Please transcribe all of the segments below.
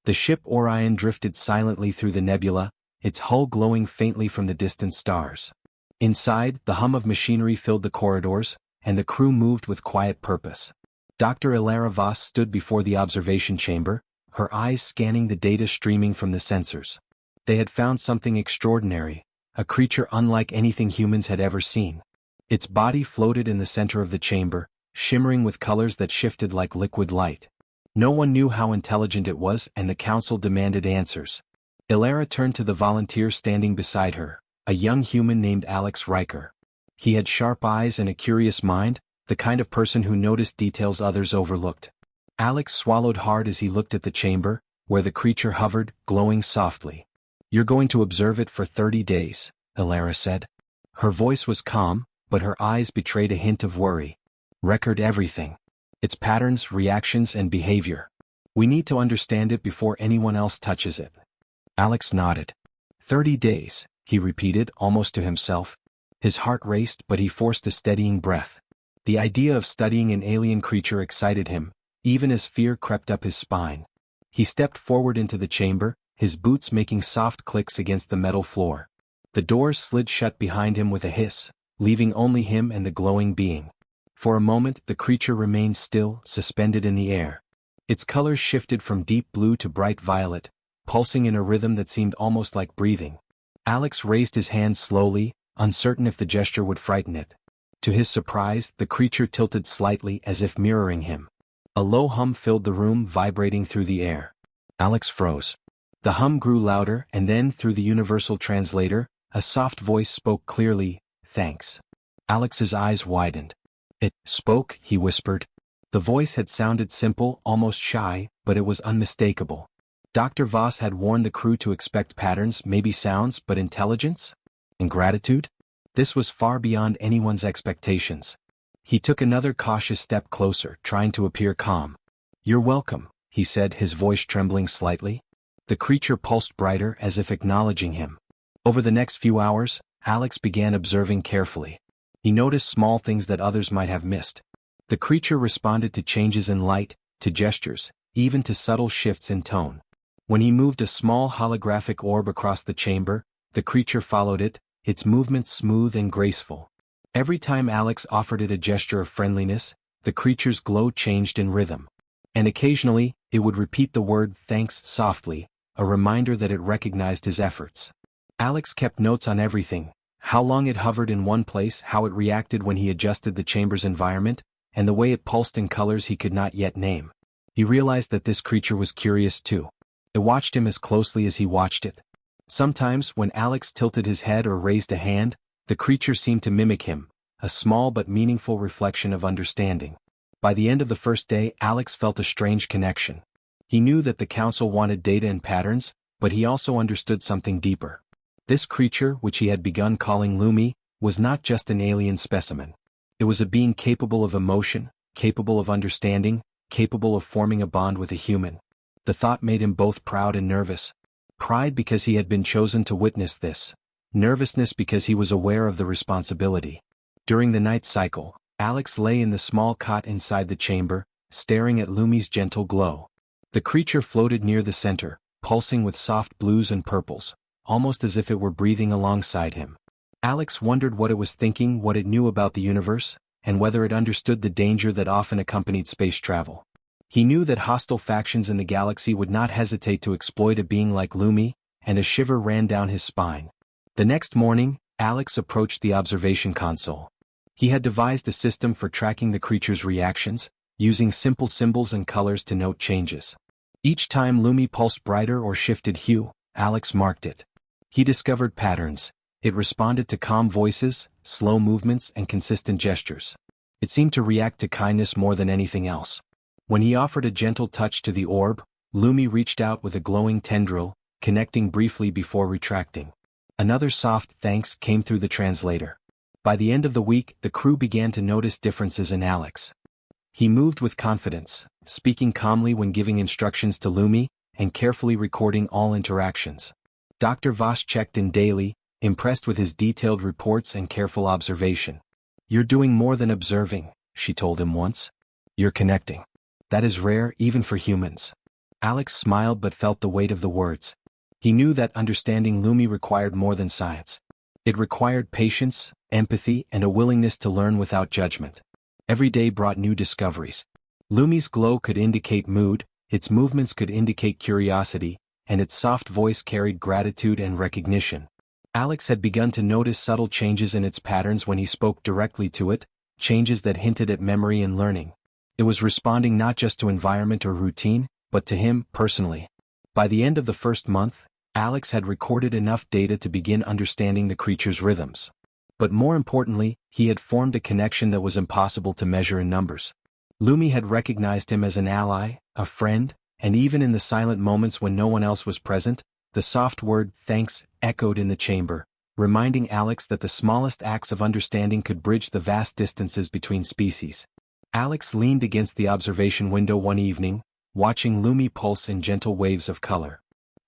The ship Orion drifted silently through the nebula, its hull glowing faintly from the distant stars. Inside, the hum of machinery filled the corridors, and the crew moved with quiet purpose. Dr. Ilara Voss stood before the observation chamber, her eyes scanning the data streaming from the sensors. They had found something extraordinary, a creature unlike anything humans had ever seen. Its body floated in the center of the chamber, shimmering with colors that shifted like liquid light. No one knew how intelligent it was, and the council demanded answers. Ilara turned to the volunteer standing beside her, a young human named Alex Riker. He had sharp eyes and a curious mind, the kind of person who noticed details others overlooked. Alex swallowed hard as he looked at the chamber, where the creature hovered, glowing softly. "You're going to observe it for 30 days, Ilara said. Her voice was calm, but her eyes betrayed a hint of worry. "Record everything. Its patterns, reactions, and behavior. We need to understand it before anyone else touches it." Alex nodded. 30 days, he repeated, almost to himself. His heart raced, but he forced a steadying breath. The idea of studying an alien creature excited him, even as fear crept up his spine. He stepped forward into the chamber, his boots making soft clicks against the metal floor. The doors slid shut behind him with a hiss, leaving only him and the glowing being. For a moment the creature remained still, suspended in the air. Its colors shifted from deep blue to bright violet, pulsing in a rhythm that seemed almost like breathing. Alex raised his hand slowly, uncertain if the gesture would frighten it. To his surprise, the creature tilted slightly as if mirroring him. A low hum filled the room, vibrating through the air. Alex froze. The hum grew louder, and then, through the universal translator, a soft voice spoke clearly, "Thanks." Alex's eyes widened. "It spoke," he whispered. The voice had sounded simple, almost shy, but it was unmistakable. Dr. Voss had warned the crew to expect patterns, maybe sounds, but intelligence? And gratitude? This was far beyond anyone's expectations. He took another cautious step closer, trying to appear calm. "You're welcome," he said, his voice trembling slightly. The creature pulsed brighter, as if acknowledging him. Over the next few hours, Alex began observing carefully. He noticed small things that others might have missed. The creature responded to changes in light, to gestures, even to subtle shifts in tone. When he moved a small holographic orb across the chamber, the creature followed it, its movements smooth and graceful. Every time Alex offered it a gesture of friendliness, the creature's glow changed in rhythm. And occasionally, it would repeat the word "thanks" softly, a reminder that it recognized his efforts. Alex kept notes on everything: how long it hovered in one place, how it reacted when he adjusted the chamber's environment, and the way it pulsed in colors he could not yet name. He realized that this creature was curious too. It watched him as closely as he watched it. Sometimes, when Alex tilted his head or raised a hand, the creature seemed to mimic him, a small but meaningful reflection of understanding. By the end of the first day, Alex felt a strange connection. He knew that the council wanted data and patterns, but he also understood something deeper. This creature, which he had begun calling Lumi, was not just an alien specimen. It was a being capable of emotion, capable of understanding, capable of forming a bond with a human. The thought made him both proud and nervous. Pride because he had been chosen to witness this. Nervousness because he was aware of the responsibility. During the night cycle, Alex lay in the small cot inside the chamber, staring at Lumi's gentle glow. The creature floated near the center, pulsing with soft blues and purples, almost as if it were breathing alongside him. Alex wondered what it was thinking, what it knew about the universe, and whether it understood the danger that often accompanied space travel. He knew that hostile factions in the galaxy would not hesitate to exploit a being like Lumi, and a shiver ran down his spine. The next morning, Alex approached the observation console. He had devised a system for tracking the creature's reactions, using simple symbols and colors to note changes. Each time Lumi pulsed brighter or shifted hue, Alex marked it. He discovered patterns. It responded to calm voices, slow movements, and consistent gestures. It seemed to react to kindness more than anything else. When he offered a gentle touch to the orb, Lumi reached out with a glowing tendril, connecting briefly before retracting. Another soft thanks came through the translator. By the end of the week, the crew began to notice differences in Alex. He moved with confidence, speaking calmly when giving instructions to Lumi, and carefully recording all interactions. Dr. Voss checked in daily, impressed with his detailed reports and careful observation. "You're doing more than observing," she told him once. "You're connecting. That is rare even for humans." Alex smiled but felt the weight of the words. He knew that understanding Lumi required more than science. It required patience, empathy, and a willingness to learn without judgment. Every day brought new discoveries. Lumi's glow could indicate mood, its movements could indicate curiosity, and its soft voice carried gratitude and recognition. Alex had begun to notice subtle changes in its patterns when he spoke directly to it, changes that hinted at memory and learning. It was responding not just to environment or routine, but to him, personally. By the end of the first month, Alex had recorded enough data to begin understanding the creature's rhythms. But more importantly, he had formed a connection that was impossible to measure in numbers. Lumi had recognized him as an ally, a friend, and even in the silent moments when no one else was present, the soft word, thanks, echoed in the chamber, reminding Alex that the smallest acts of understanding could bridge the vast distances between species. Alex leaned against the observation window one evening, watching Lumi pulse in gentle waves of color.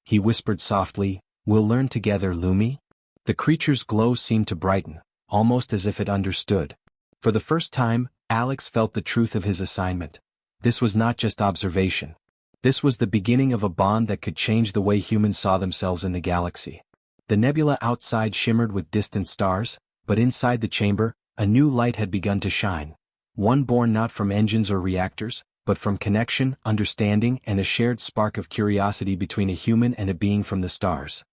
He whispered softly, "We'll learn together, Lumi." The creature's glow seemed to brighten, almost as if it understood. For the first time, Alex felt the truth of his assignment. This was not just observation. This was the beginning of a bond that could change the way humans saw themselves in the galaxy. The nebula outside shimmered with distant stars, but inside the chamber, a new light had begun to shine. One born not from engines or reactors, but from connection, understanding, and a shared spark of curiosity between a human and a being from the stars.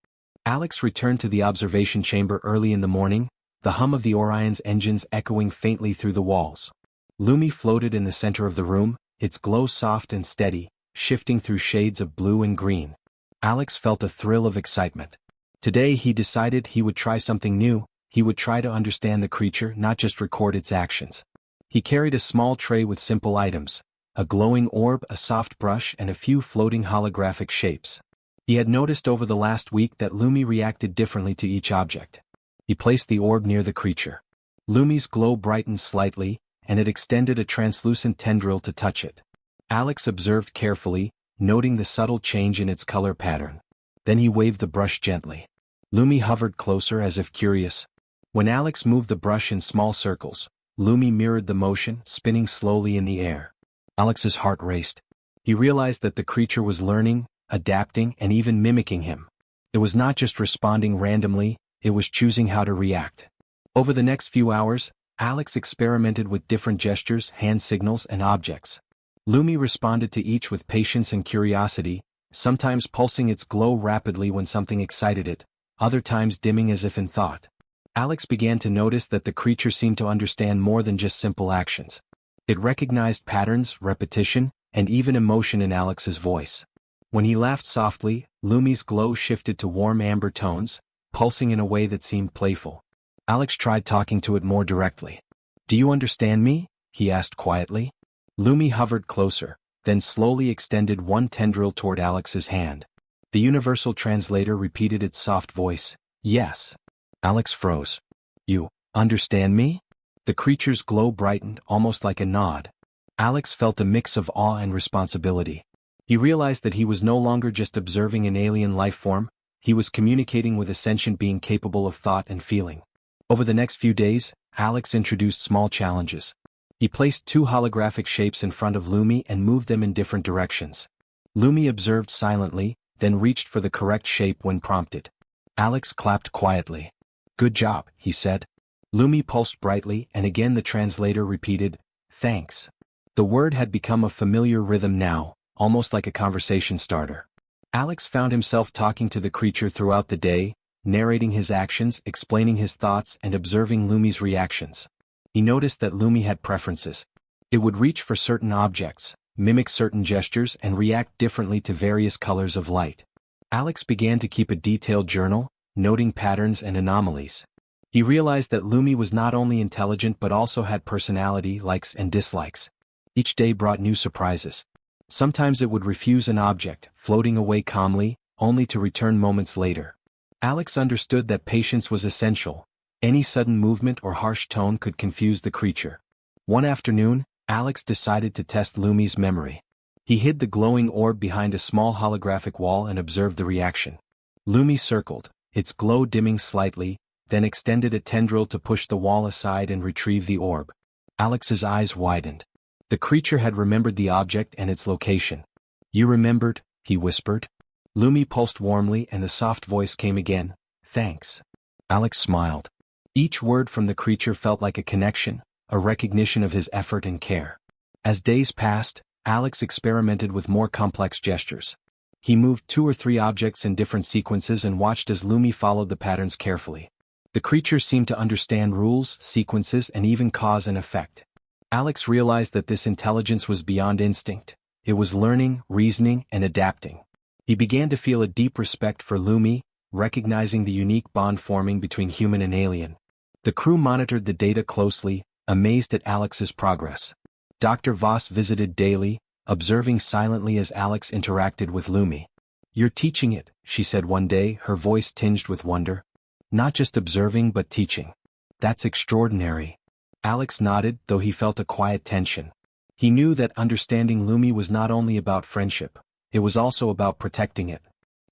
Alex returned to the observation chamber early in the morning, the hum of the Orion's engines echoing faintly through the walls. Lumi floated in the center of the room, its glow soft and steady, shifting through shades of blue and green. Alex felt a thrill of excitement. Today he decided he would try something new. He would try to understand the creature, not just record its actions. He carried a small tray with simple items, a glowing orb, a soft brush, and a few floating holographic shapes. He had noticed over the last week that Lumi reacted differently to each object. He placed the orb near the creature. Lumi's glow brightened slightly, and it extended a translucent tendril to touch it. Alex observed carefully, noting the subtle change in its color pattern. Then he waved the brush gently. Lumi hovered closer as if curious. When Alex moved the brush in small circles, Lumi mirrored the motion, spinning slowly in the air. Alex's heart raced. He realized that the creature was learning, adapting, and even mimicking him. It was not just responding randomly, it was choosing how to react. Over the next few hours, Alex experimented with different gestures, hand signals, and objects. Lumi responded to each with patience and curiosity, sometimes pulsing its glow rapidly when something excited it, other times dimming as if in thought. Alex began to notice that the creature seemed to understand more than just simple actions. It recognized patterns, repetition, and even emotion in Alex's voice. When he laughed softly, Lumi's glow shifted to warm amber tones, pulsing in a way that seemed playful. Alex tried talking to it more directly. "Do you understand me?" he asked quietly. Lumi hovered closer, then slowly extended one tendril toward Alex's hand. The universal translator repeated its soft voice, "Yes." Alex froze. "You understand me?" The creature's glow brightened, almost like a nod. Alex felt a mix of awe and responsibility. He realized that he was no longer just observing an alien life form, he was communicating with a sentient being capable of thought and feeling. Over the next few days, Alex introduced small challenges. He placed 2 holographic shapes in front of Lumi and moved them in different directions. Lumi observed silently, then reached for the correct shape when prompted. Alex clapped quietly. "Good job," he said. Lumi pulsed brightly, and again the translator repeated, "Thanks." The word had become a familiar rhythm now, almost like a conversation starter. Alex found himself talking to the creature throughout the day, narrating his actions, explaining his thoughts, and observing Lumi's reactions. He noticed that Lumi had preferences. It would reach for certain objects, mimic certain gestures, and react differently to various colors of light. Alex began to keep a detailed journal, noting patterns and anomalies. He realized that Lumi was not only intelligent but also had personality, likes and dislikes. Each day brought new surprises. Sometimes it would refuse an object, floating away calmly, only to return moments later. Alex understood that patience was essential. Any sudden movement or harsh tone could confuse the creature. One afternoon, Alex decided to test Lumi's memory. He hid the glowing orb behind a small holographic wall and observed the reaction. Lumi circled, its glow dimming slightly, then extended a tendril to push the wall aside and retrieve the orb. Alex's eyes widened. The creature had remembered the object and its location. "You remembered," he whispered. Lumi pulsed warmly and the soft voice came again, "Thanks." Alex smiled. Each word from the creature felt like a connection, a recognition of his effort and care. As days passed, Alex experimented with more complex gestures. He moved 2 or 3 objects in different sequences and watched as Lumi followed the patterns carefully. The creature seemed to understand rules, sequences, and even cause and effect. Alex realized that this intelligence was beyond instinct. It was learning, reasoning, and adapting. He began to feel a deep respect for Lumi, recognizing the unique bond forming between human and alien. The crew monitored the data closely, amazed at Alex's progress. Dr. Voss visited daily, observing silently as Alex interacted with Lumi. "You're teaching it," she said one day, her voice tinged with wonder. "Not just observing but teaching. That's extraordinary." Alex nodded, though he felt a quiet tension. He knew that understanding Lumi was not only about friendship, it was also about protecting it.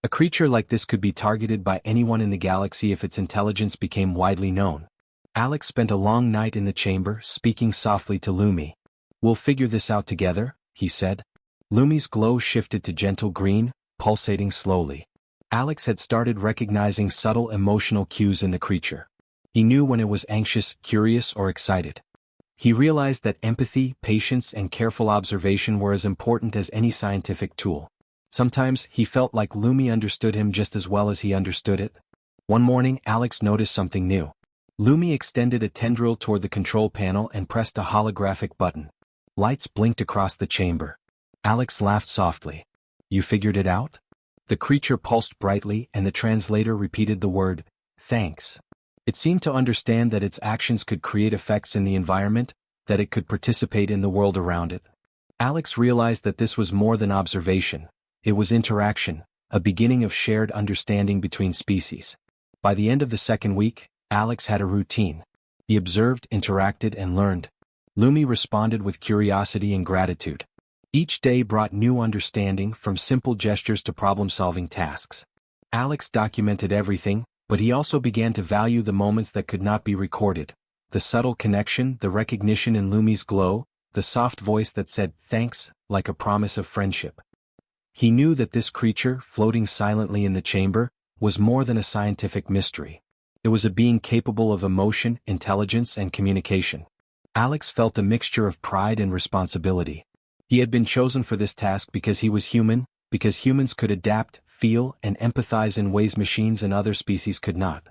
A creature like this could be targeted by anyone in the galaxy if its intelligence became widely known. Alex spent a long night in the chamber, speaking softly to Lumi. "We'll figure this out together," he said. Lumi's glow shifted to gentle green, pulsating slowly. Alex had started recognizing subtle emotional cues in the creature. He knew when it was anxious, curious, or excited. He realized that empathy, patience, and careful observation were as important as any scientific tool. Sometimes he felt like Lumi understood him just as well as he understood it. One morning, Alex noticed something new. Lumi extended a tendril toward the control panel and pressed a holographic button. Lights blinked across the chamber. Alex laughed softly. "You figured it out?" The creature pulsed brightly and the translator repeated the word, "Thanks." It seemed to understand that its actions could create effects in the environment, that it could participate in the world around it. Alex realized that this was more than observation. It was interaction, a beginning of shared understanding between species. By the end of the second week, Alex had a routine. He observed, interacted, and learned. Lumi responded with curiosity and gratitude. Each day brought new understanding, from simple gestures to problem-solving tasks. Alex documented everything, but he also began to value the moments that could not be recorded. The subtle connection, the recognition in Lumi's glow, the soft voice that said "thanks," like a promise of friendship. He knew that this creature, floating silently in the chamber, was more than a scientific mystery. It was a being capable of emotion, intelligence, and communication. Alex felt a mixture of pride and responsibility. He had been chosen for this task because he was human, because humans could adapt, feel, and empathize in ways machines and other species could not.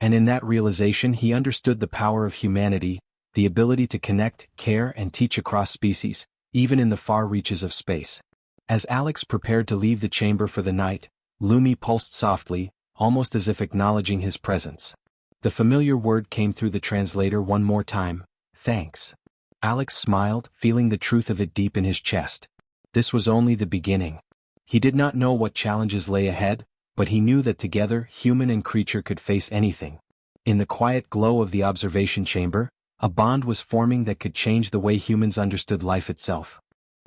And in that realization he understood the power of humanity, the ability to connect, care, and teach across species, even in the far reaches of space. As Alex prepared to leave the chamber for the night, Lumi pulsed softly, almost as if acknowledging his presence. The familiar word came through the translator one more time, "Thanks." Alex smiled, feeling the truth of it deep in his chest. This was only the beginning. He did not know what challenges lay ahead, but he knew that together human and creature could face anything. In the quiet glow of the observation chamber, a bond was forming that could change the way humans understood life itself.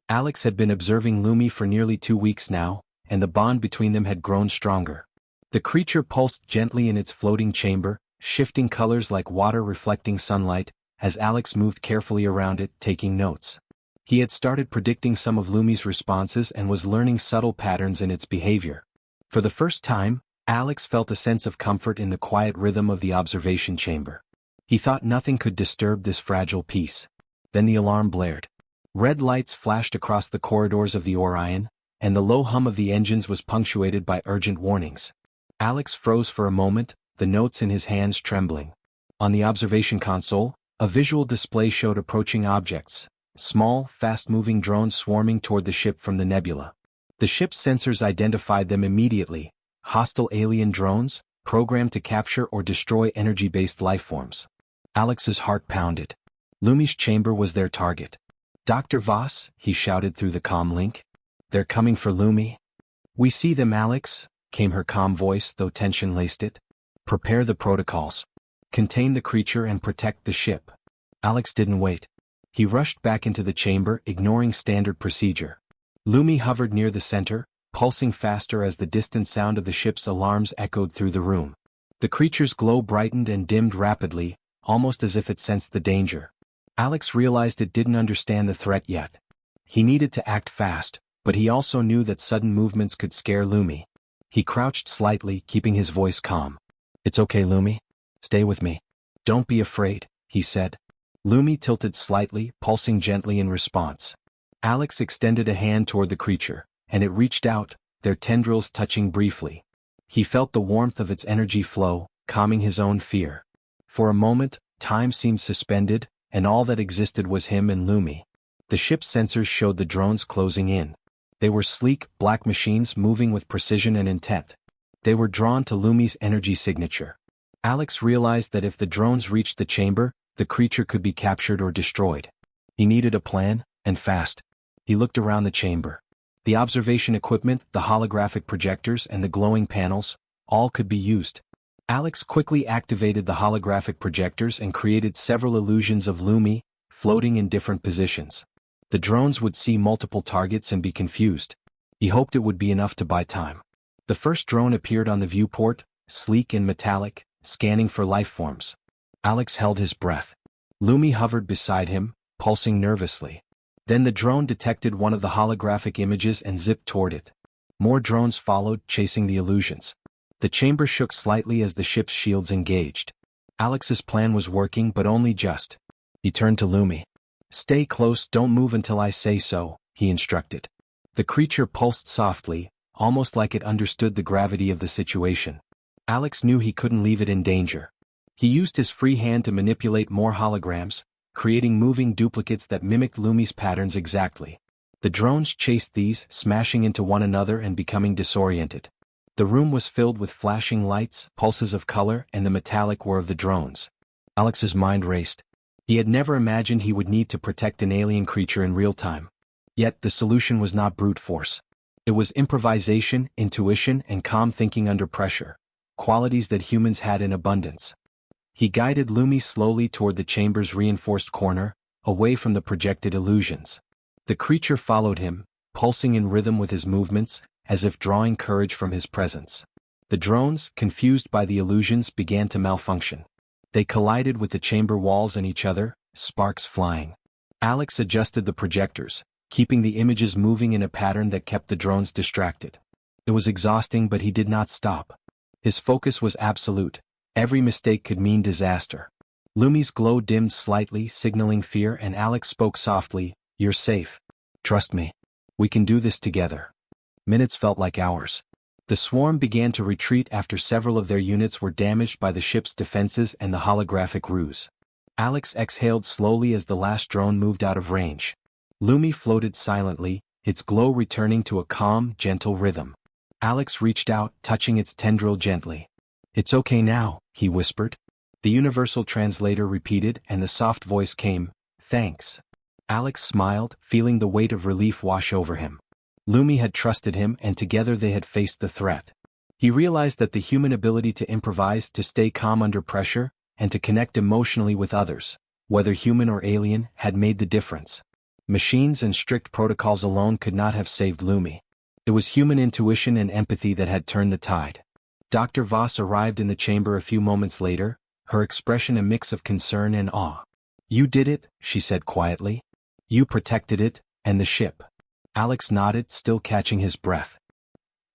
Alex had been observing Lumi for nearly 2 weeks now, and the bond between them had grown stronger. The creature pulsed gently in its floating chamber, shifting colors like water reflecting sunlight, as Alex moved carefully around it, taking notes. He had started predicting some of Lumi's responses and was learning subtle patterns in its behavior. For the first time, Alex felt a sense of comfort in the quiet rhythm of the observation chamber. He thought nothing could disturb this fragile peace. Then the alarm blared. Red lights flashed across the corridors of the Orion, and the low hum of the engines was punctuated by urgent warnings. Alex froze for a moment, the notes in his hands trembling. On the observation console, a visual display showed approaching objects, small, fast-moving drones swarming toward the ship from the nebula. The ship's sensors identified them immediately, hostile alien drones, programmed to capture or destroy energy-based lifeforms. Alex's heart pounded. Lumi's chamber was their target. "Dr. Voss," he shouted through the comm link. "They're coming for Lumi." "We see them, Alex," came her calm voice, though tension laced it. "Prepare the protocols. Contain the creature and protect the ship." Alex didn't wait. He rushed back into the chamber, ignoring standard procedure. Lumi hovered near the center, pulsing faster as the distant sound of the ship's alarms echoed through the room. The creature's glow brightened and dimmed rapidly, almost as if it sensed the danger. Alex realized it didn't understand the threat yet. He needed to act fast, But he also knew that sudden movements could scare Lumi. He crouched slightly, keeping his voice calm. "It's okay, Lumi. Stay with me. Don't be afraid," he said. Lumi tilted slightly, pulsing gently in response. Alex extended a hand toward the creature, and it reached out, their tendrils touching briefly. He felt the warmth of its energy flow, calming his own fear. For a moment, time seemed suspended, and all that existed was him and Lumi. The ship's sensors showed the drones closing in. They were sleek, black machines moving with precision and intent. They were drawn to Lumi's energy signature. Alex realized that if the drones reached the chamber, the creature could be captured or destroyed. He needed a plan, and fast. He looked around the chamber. The observation equipment, the holographic projectors, and the glowing panels, all could be used. Alex quickly activated the holographic projectors and created several illusions of Lumi, floating in different positions. The drones would see multiple targets and be confused. He hoped it would be enough to buy time. The first drone appeared on the viewport, sleek and metallic, scanning for life forms. Alex held his breath. Lumi hovered beside him, pulsing nervously. Then the drone detected one of the holographic images and zipped toward it. More drones followed, chasing the illusions. The chamber shook slightly as the ship's shields engaged. Alex's plan was working, but only just. He turned to Lumi. "Stay close, don't move until I say so," he instructed. The creature pulsed softly, almost like it understood the gravity of the situation. Alex knew he couldn't leave it in danger. He used his free hand to manipulate more holograms, creating moving duplicates that mimicked Lumi's patterns exactly. The drones chased these, smashing into one another and becoming disoriented. The room was filled with flashing lights, pulses of color, and the metallic whir of the drones. Alex's mind raced. He had never imagined he would need to protect an alien creature in real time. Yet the solution was not brute force. It was improvisation, intuition, and calm thinking under pressure, qualities that humans had in abundance. He guided Lumi slowly toward the chamber's reinforced corner, away from the projected illusions. The creature followed him, pulsing in rhythm with his movements, as if drawing courage from his presence. The drones, confused by the illusions, began to malfunction. They collided with the chamber walls and each other, sparks flying. Alex adjusted the projectors, keeping the images moving in a pattern that kept the drones distracted. It was exhausting, but he did not stop. His focus was absolute. Every mistake could mean disaster. Lumi's glow dimmed slightly, signaling fear, and Alex spoke softly, "You're safe. Trust me. We can do this together." Minutes felt like hours. The swarm began to retreat after several of their units were damaged by the ship's defenses and the holographic ruse. Alex exhaled slowly as the last drone moved out of range. Lumi floated silently, its glow returning to a calm, gentle rhythm. Alex reached out, touching its tendril gently. "It's okay now," he whispered. The universal translator repeated, and the soft voice came, "Thanks." Alex smiled, feeling the weight of relief wash over him. Lumi had trusted him, and together they had faced the threat. He realized that the human ability to improvise, to stay calm under pressure, and to connect emotionally with others, whether human or alien, had made the difference. Machines and strict protocols alone could not have saved Lumi. It was human intuition and empathy that had turned the tide. Dr. Voss arrived in the chamber a few moments later, her expression a mix of concern and awe. "You did it," she said quietly. "You protected it, and the ship." Alex nodded, still catching his breath.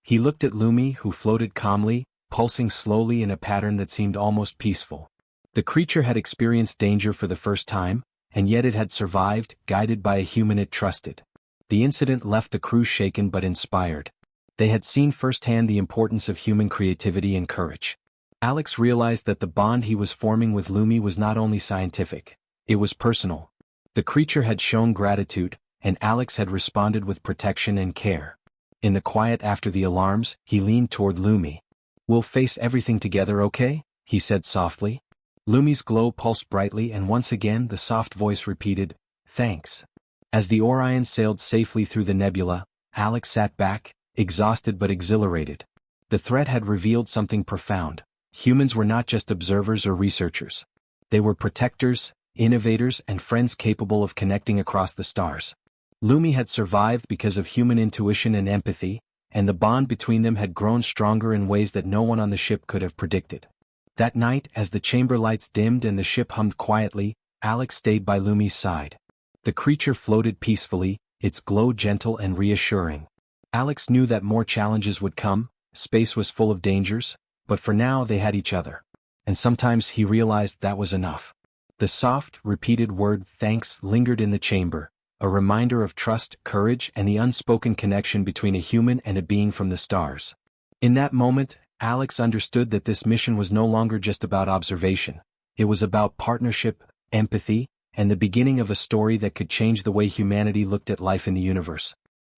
He looked at Lumi, who floated calmly, pulsing slowly in a pattern that seemed almost peaceful. The creature had experienced danger for the first time, and yet it had survived, guided by a human it trusted. The incident left the crew shaken but inspired. They had seen firsthand the importance of human creativity and courage. Alex realized that the bond he was forming with Lumi was not only scientific, it was personal. The creature had shown gratitude, and Alex had responded with protection and care. In the quiet after the alarms, he leaned toward Lumi. "We'll face everything together, okay?" he said softly. Lumi's glow pulsed brightly, and once again the soft voice repeated, "Thanks." As the Orion sailed safely through the nebula, Alex sat back, exhausted but exhilarated. The threat had revealed something profound. Humans were not just observers or researchers. They were protectors, innovators, and friends capable of connecting across the stars. Lumi had survived because of human intuition and empathy, and the bond between them had grown stronger in ways that no one on the ship could have predicted. That night, as the chamber lights dimmed and the ship hummed quietly, Alex stayed by Lumi's side. The creature floated peacefully, its glow gentle and reassuring. Alex knew that more challenges would come, space was full of dangers, but for now they had each other. And sometimes he realized that was enough. The soft, repeated word thanks lingered in the chamber, a reminder of trust, courage, and the unspoken connection between a human and a being from the stars. In that moment, Alex understood that this mission was no longer just about observation. It was about partnership, empathy, and the beginning of a story that could change the way humanity looked at life in the universe.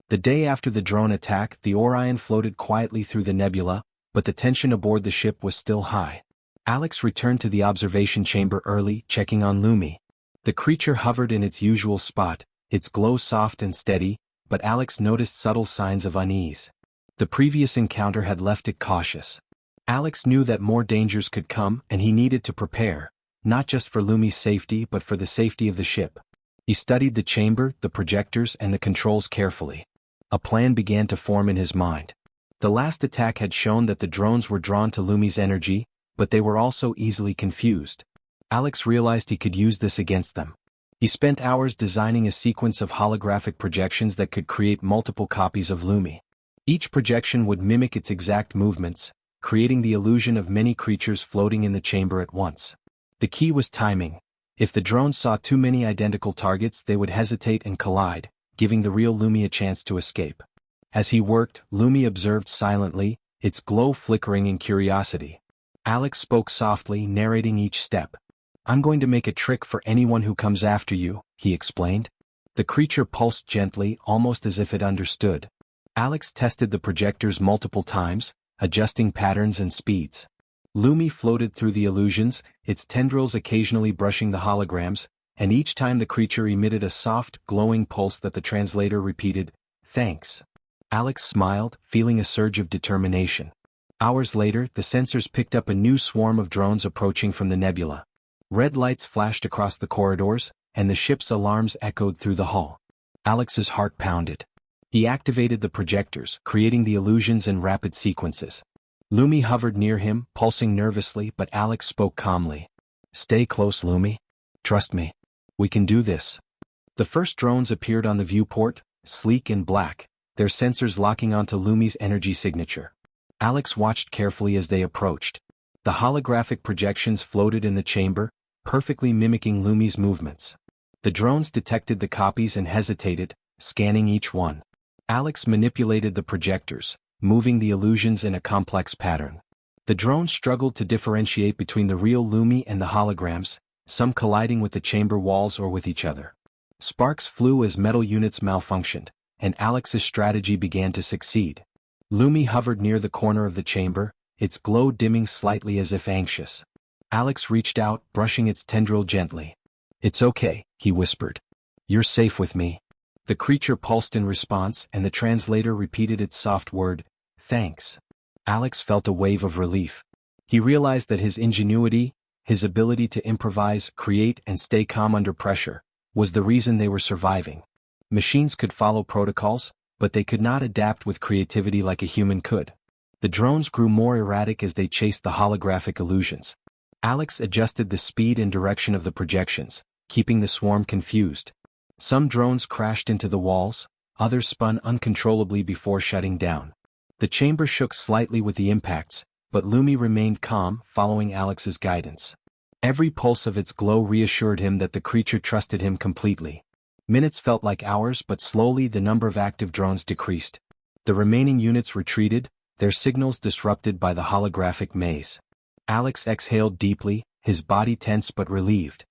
The day after the drone attack, the Orion floated quietly through the nebula, but the tension aboard the ship was still high. Alex returned to the observation chamber early, checking on Lumi. The creature hovered in its usual spot, its glow soft and steady, but Alex noticed subtle signs of unease. The previous encounter had left it cautious. Alex knew that more dangers could come and he needed to prepare, not just for Lumi's safety but for the safety of the ship. He studied the chamber, the projectors, and the controls carefully. A plan began to form in his mind. The last attack had shown that the drones were drawn to Lumi's energy, but they were also easily confused. Alex realized he could use this against them. He spent hours designing a sequence of holographic projections that could create multiple copies of Lumi. Each projection would mimic its exact movements, creating the illusion of many creatures floating in the chamber at once. The key was timing. If the drones saw too many identical targets, they would hesitate and collide, giving the real Lumi a chance to escape. As he worked, Lumi observed silently, its glow flickering in curiosity. Alex spoke softly, narrating each step. "I'm going to make a trick for anyone who comes after you," he explained. The creature pulsed gently, almost as if it understood. Alex tested the projectors multiple times, adjusting patterns and speeds. Lumi floated through the illusions, its tendrils occasionally brushing the holograms, and each time the creature emitted a soft, glowing pulse that the translator repeated, "Thanks." Alex smiled, feeling a surge of determination. Hours later, the sensors picked up a new swarm of drones approaching from the nebula. Red lights flashed across the corridors, and the ship's alarms echoed through the hull. Alex's heart pounded. He activated the projectors, creating the illusions in rapid sequences. Lumi hovered near him, pulsing nervously, but Alex spoke calmly. "Stay close, Lumi. Trust me. We can do this." The first drones appeared on the viewport, sleek and black, their sensors locking onto Lumi's energy signature. Alex watched carefully as they approached. The holographic projections floated in the chamber, perfectly mimicking Lumi's movements. The drones detected the copies and hesitated, scanning each one. Alex manipulated the projectors, moving the illusions in a complex pattern. The drones struggled to differentiate between the real Lumi and the holograms, some colliding with the chamber walls or with each other. Sparks flew as metal units malfunctioned, and Alex's strategy began to succeed. Lumi hovered near the corner of the chamber, its glow dimming slightly as if anxious. Alex reached out, brushing its tendril gently. "It's okay," he whispered. "You're safe with me." The creature pulsed in response, and the translator repeated its soft word, "Thanks." Alex felt a wave of relief. He realized that his ingenuity, his ability to improvise, create, and stay calm under pressure, was the reason they were surviving. Machines could follow protocols, but they could not adapt with creativity like a human could. The drones grew more erratic as they chased the holographic illusions. Alex adjusted the speed and direction of the projections, keeping the swarm confused. Some drones crashed into the walls, others spun uncontrollably before shutting down. The chamber shook slightly with the impacts, but Lumi remained calm, following Alex's guidance. Every pulse of its glow reassured him that the creature trusted him completely. Minutes felt like hours, but slowly the number of active drones decreased. The remaining units retreated, their signals disrupted by the holographic maze. Alex exhaled deeply, his body tense but relieved.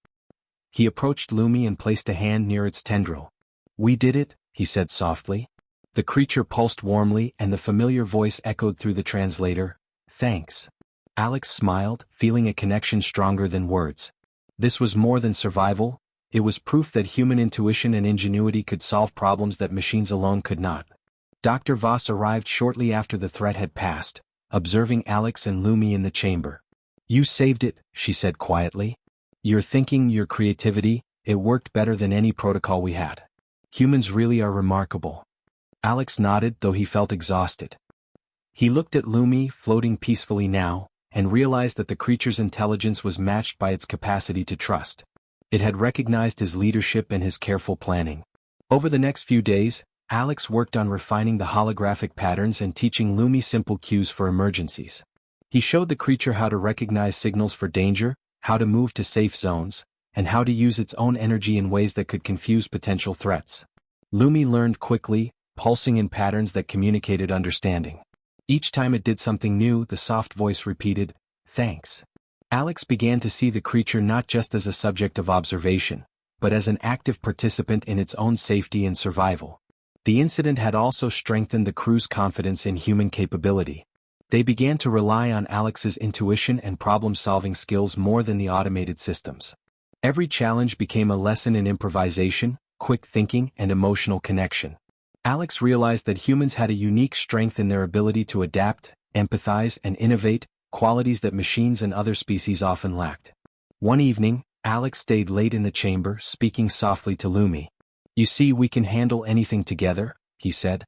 He approached Lumi and placed a hand near its tendril. "We did it," he said softly. The creature pulsed warmly, and the familiar voice echoed through the translator, "Thanks." Alex smiled, feeling a connection stronger than words. This was more than survival, it was proof that human intuition and ingenuity could solve problems that machines alone could not. Dr. Voss arrived shortly after the threat had passed, observing Alex and Lumi in the chamber. "You saved it," she said quietly. "Your thinking, your creativity, it worked better than any protocol we had. Humans really are remarkable." Alex nodded, though he felt exhausted. He looked at Lumi, floating peacefully now, and realized that the creature's intelligence was matched by its capacity to trust. It had recognized his leadership and his careful planning. Over the next few days, Alex worked on refining the holographic patterns and teaching Lumi simple cues for emergencies. He showed the creature how to recognize signals for danger, how to move to safe zones, and how to use its own energy in ways that could confuse potential threats. Lumi learned quickly, pulsing in patterns that communicated understanding. Each time it did something new, the soft voice repeated, "Thanks." Alex began to see the creature not just as a subject of observation, but as an active participant in its own safety and survival. The incident had also strengthened the crew's confidence in human capability. They began to rely on Alex's intuition and problem-solving skills more than the automated systems. Every challenge became a lesson in improvisation, quick thinking, and emotional connection. Alex realized that humans had a unique strength in their ability to adapt, empathize, and innovate, qualities that machines and other species often lacked. One evening, Alex stayed late in the chamber, speaking softly to Lumi. "You see, we can handle anything together," he said.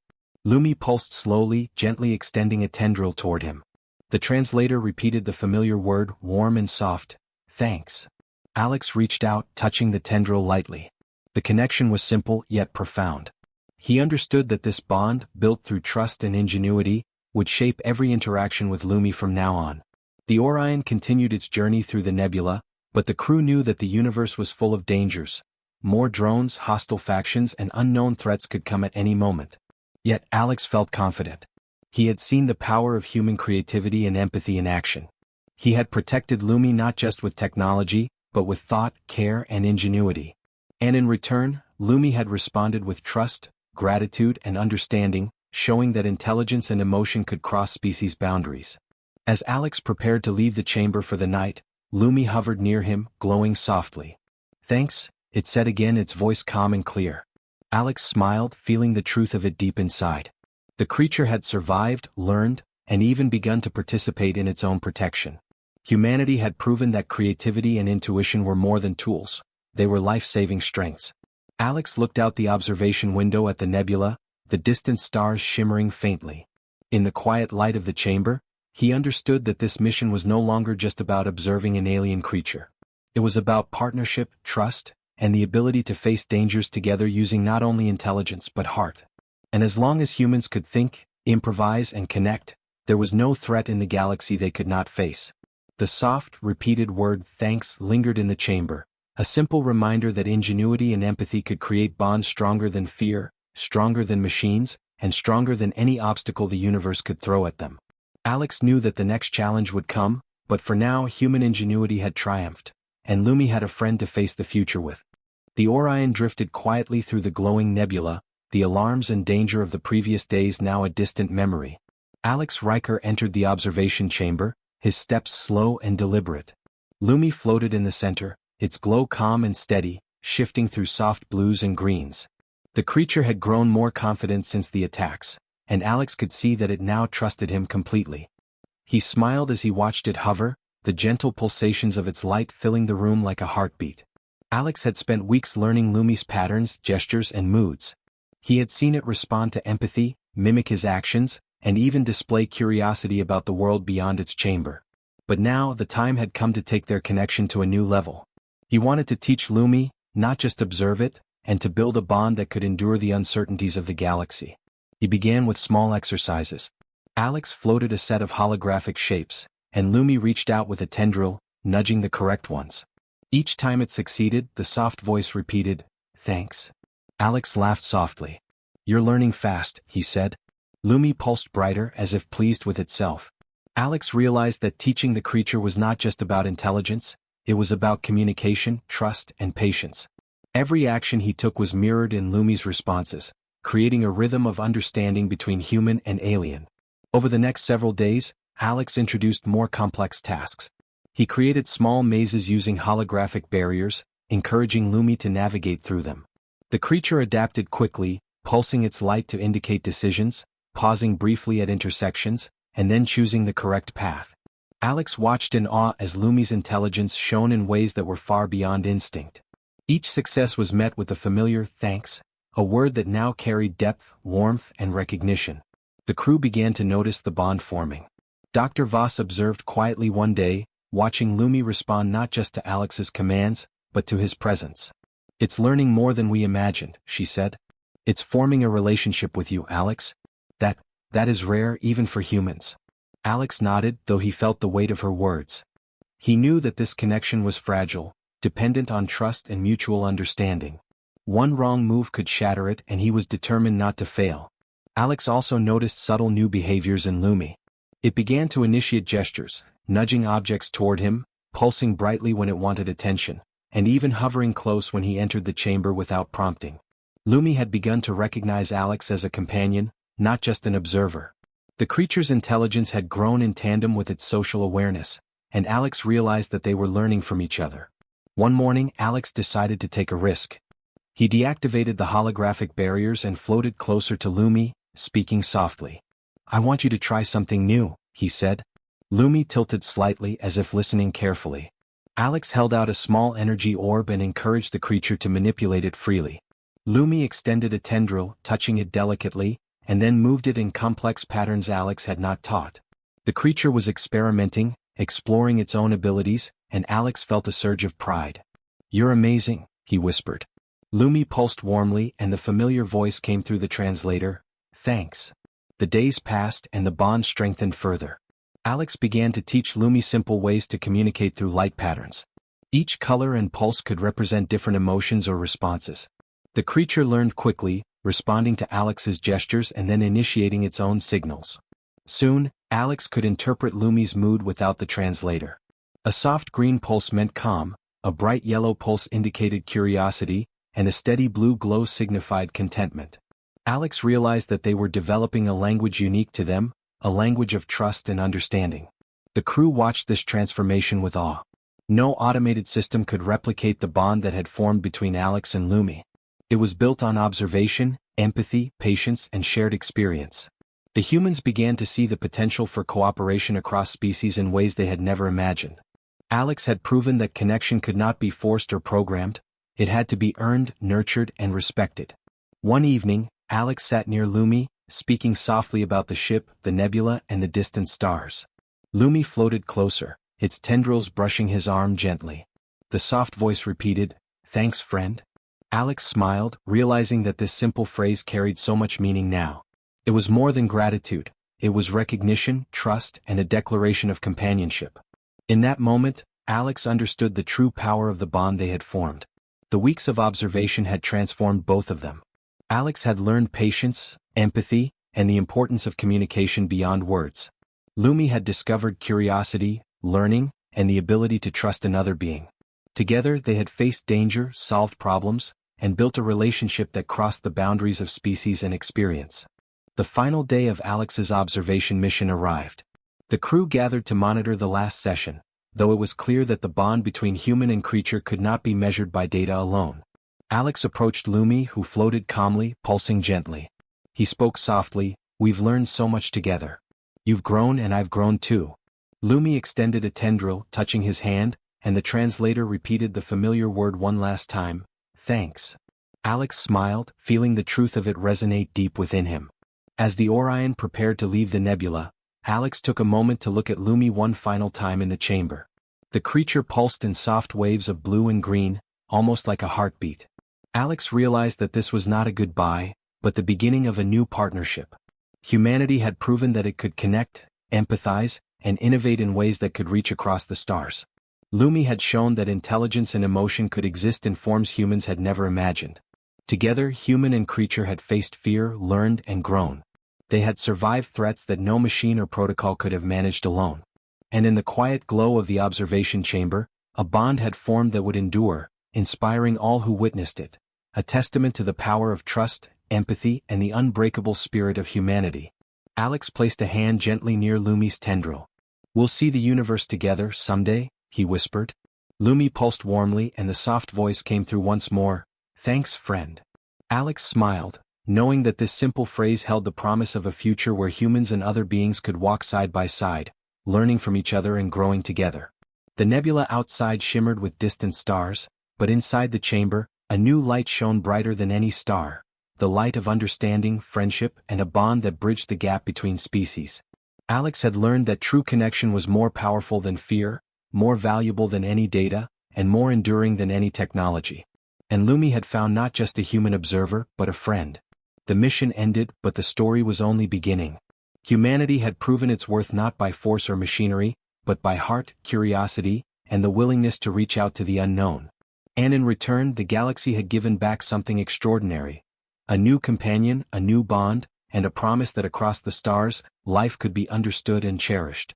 Lumi pulsed slowly, gently extending a tendril toward him. The translator repeated the familiar word, warm and soft, "Thanks." Alex reached out, touching the tendril lightly. The connection was simple yet profound. He understood that this bond, built through trust and ingenuity, would shape every interaction with Lumi from now on. The Orion continued its journey through the nebula, but the crew knew that the universe was full of dangers. More drones, hostile factions, and unknown threats could come at any moment. Yet Alex felt confident. He had seen the power of human creativity and empathy in action. He had protected Lumi not just with technology, but with thought, care, and ingenuity. And in return, Lumi had responded with trust, gratitude, and understanding, showing that intelligence and emotion could cross species boundaries. As Alex prepared to leave the chamber for the night, Lumi hovered near him, glowing softly. "Thanks," it said again, its voice calm and clear. Alex smiled, feeling the truth of it deep inside. The creature had survived, learned, and even begun to participate in its own protection. Humanity had proven that creativity and intuition were more than tools, they were life-saving strengths. Alex looked out the observation window at the nebula, the distant stars shimmering faintly. In the quiet light of the chamber, he understood that this mission was no longer just about observing an alien creature. It was about partnership, trust, and the ability to face dangers together using not only intelligence but heart. And as long as humans could think, improvise, and connect, there was no threat in the galaxy they could not face. The soft, repeated word "thanks" lingered in the chamber, a simple reminder that ingenuity and empathy could create bonds stronger than fear, stronger than machines, and stronger than any obstacle the universe could throw at them. Alex knew that the next challenge would come, but for now human ingenuity had triumphed, and Lumi had a friend to face the future with. The Orion drifted quietly through the glowing nebula, the alarms and danger of the previous days now a distant memory. Alex Riker entered the observation chamber, his steps slow and deliberate. Lumi floated in the center, its glow calm and steady, shifting through soft blues and greens. The creature had grown more confident since the attacks, and Alex could see that it now trusted him completely. He smiled as he watched it hover, the gentle pulsations of its light filling the room like a heartbeat. Alex had spent weeks learning Lumi's patterns, gestures, and moods. He had seen it respond to empathy, mimic his actions, and even display curiosity about the world beyond its chamber. But now the time had come to take their connection to a new level. He wanted to teach Lumi, not just observe it, and to build a bond that could endure the uncertainties of the galaxy. He began with small exercises. Alex floated a set of holographic shapes, and Lumi reached out with a tendril, nudging the correct ones. Each time it succeeded, the soft voice repeated, "Thanks." Alex laughed softly. "You're learning fast," he said. Lumi pulsed brighter, as if pleased with itself. Alex realized that teaching the creature was not just about intelligence, it was about communication, trust, and patience. Every action he took was mirrored in Lumi's responses, creating a rhythm of understanding between human and alien. Over the next several days, Alex introduced more complex tasks. He created small mazes using holographic barriers, encouraging Lumi to navigate through them. The creature adapted quickly, pulsing its light to indicate decisions, pausing briefly at intersections, and then choosing the correct path. Alex watched in awe as Lumi's intelligence shone in ways that were far beyond instinct. Each success was met with the familiar "thanks," a word that now carried depth, warmth, and recognition. The crew began to notice the bond forming. Dr. Voss observed quietly one day, watching Lumi respond not just to Alex's commands, but to his presence. "It's learning more than we imagined," she said. It's forming a relationship with you, Alex. That is rare even for humans. Alex nodded, though he felt the weight of her words. He knew that this connection was fragile, dependent on trust and mutual understanding. One wrong move could shatter it, and he was determined not to fail. Alex also noticed subtle new behaviors in Lumi. It began to initiate gestures, nudging objects toward him, pulsing brightly when it wanted attention, and even hovering close when he entered the chamber without prompting. Lumi had begun to recognize Alex as a companion, not just an observer. The creature's intelligence had grown in tandem with its social awareness, and Alex realized that they were learning from each other. One morning, Alex decided to take a risk. He deactivated the holographic barriers and floated closer to Lumi, speaking softly. "I want you to try something new," he said. Lumi tilted slightly as if listening carefully. Alex held out a small energy orb and encouraged the creature to manipulate it freely. Lumi extended a tendril, touching it delicately, and then moved it in complex patterns Alex had not taught. The creature was experimenting, exploring its own abilities, and Alex felt a surge of pride. "You're amazing," he whispered. Lumi pulsed warmly, and the familiar voice came through the translator. "Thanks." The days passed and the bond strengthened further. Alex began to teach Lumi simple ways to communicate through light patterns. Each color and pulse could represent different emotions or responses. The creature learned quickly, responding to Alex's gestures and then initiating its own signals. Soon, Alex could interpret Lumi's mood without the translator. A soft green pulse meant calm, a bright yellow pulse indicated curiosity, and a steady blue glow signified contentment. Alex realized that they were developing a language unique to them, a language of trust and understanding. The crew watched this transformation with awe. No automated system could replicate the bond that had formed between Alex and Lumi. It was built on observation, empathy, patience, and shared experience. The humans began to see the potential for cooperation across species in ways they had never imagined. Alex had proven that connection could not be forced or programmed. It had to be earned, nurtured, and respected. One evening, Alex sat near Lumi, speaking softly about the ship, the nebula, and the distant stars. Lumi floated closer, its tendrils brushing his arm gently. The soft voice repeated, "Thanks, friend." Alex smiled, realizing that this simple phrase carried so much meaning now. It was more than gratitude. It was recognition, trust, and a declaration of companionship. In that moment, Alex understood the true power of the bond they had formed. The weeks of observation had transformed both of them. Alex had learned patience, empathy, and the importance of communication beyond words. Lumi had discovered curiosity, learning, and the ability to trust another being. Together they had faced danger, solved problems, and built a relationship that crossed the boundaries of species and experience. The final day of Alex's observation mission arrived. The crew gathered to monitor the last session, though it was clear that the bond between human and creature could not be measured by data alone. Alex approached Lumi, who floated calmly, pulsing gently. He spoke softly, "We've learned so much together. You've grown and I've grown too." Lumi extended a tendril, touching his hand, and the translator repeated the familiar word one last time, "Thanks." Alex smiled, feeling the truth of it resonate deep within him. As the Orion prepared to leave the nebula, Alex took a moment to look at Lumi one final time in the chamber. The creature pulsed in soft waves of blue and green, almost like a heartbeat. Alex realized that this was not a goodbye, but the beginning of a new partnership. Humanity had proven that it could connect, empathize, and innovate in ways that could reach across the stars. Lumi had shown that intelligence and emotion could exist in forms humans had never imagined. Together, human and creature had faced fear, learned, and grown. They had survived threats that no machine or protocol could have managed alone. And in the quiet glow of the observation chamber, a bond had formed that would endure, inspiring all who witnessed it, a testament to the power of trust, empathy, and the unbreakable spirit of humanity. Alex placed a hand gently near Lumi's tendril. "We'll see the universe together someday," he whispered. Lumi pulsed warmly and the soft voice came through once more, "Thanks, friend." Alex smiled, knowing that this simple phrase held the promise of a future where humans and other beings could walk side by side, learning from each other and growing together. The nebula outside shimmered with distant stars, but inside the chamber, a new light shone brighter than any star, the light of understanding, friendship, and a bond that bridged the gap between species. Alex had learned that true connection was more powerful than fear, more valuable than any data, and more enduring than any technology. And Lumi had found not just a human observer, but a friend. The mission ended, but the story was only beginning. Humanity had proven its worth not by force or machinery, but by heart, curiosity, and the willingness to reach out to the unknown. And in return, the galaxy had given back something extraordinary. A new companion, a new bond, and a promise that across the stars, life could be understood and cherished.